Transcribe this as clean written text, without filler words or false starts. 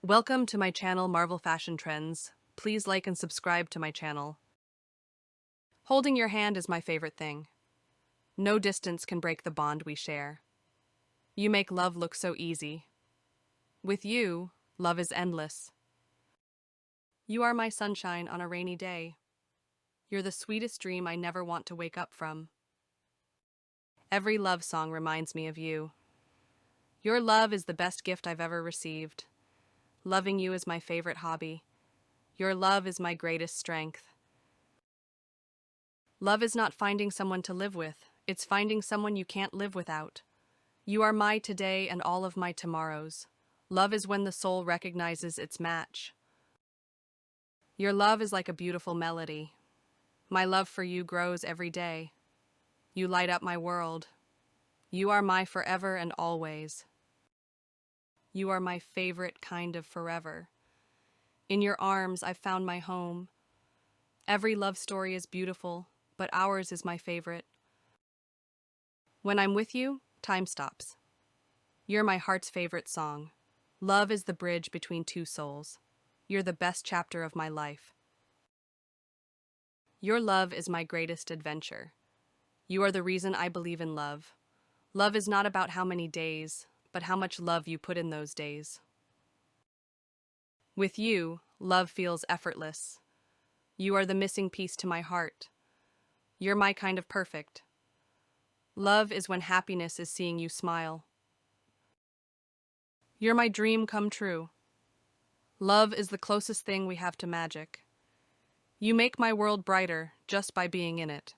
Welcome to my channel, Marvel Fashion Trends. Please like and subscribe to my channel. Holding your hand is my favorite thing. No distance can break the bond we share. You make love look so easy. With you, love is endless. You are my sunshine on a rainy day. You're the sweetest dream I never want to wake up from. Every love song reminds me of you. Your love is the best gift I've ever received. Loving you is my favorite hobby. Your love is my greatest strength. Love is not finding someone to live with, it's finding someone you can't live without. You are my today and all of my tomorrows. Love is when the soul recognizes its match. Your love is like a beautiful melody. My love for you grows every day. You light up my world. You are my forever and always. You are my favorite kind of forever. In your arms, I've found my home. Every love story is beautiful, but ours is my favorite. When I'm with you, time stops. You're my heart's favorite song. Love is the bridge between two souls. You're the best chapter of my life. Your love is my greatest adventure. You are the reason I believe in love. Love is not about how many days, but how much love you put in those days. With you, love feels effortless. You are the missing piece to my heart. You're my kind of perfect. Love is when happiness is seeing you smile. You're my dream come true. Love is the closest thing we have to magic. You make my world brighter just by being in it.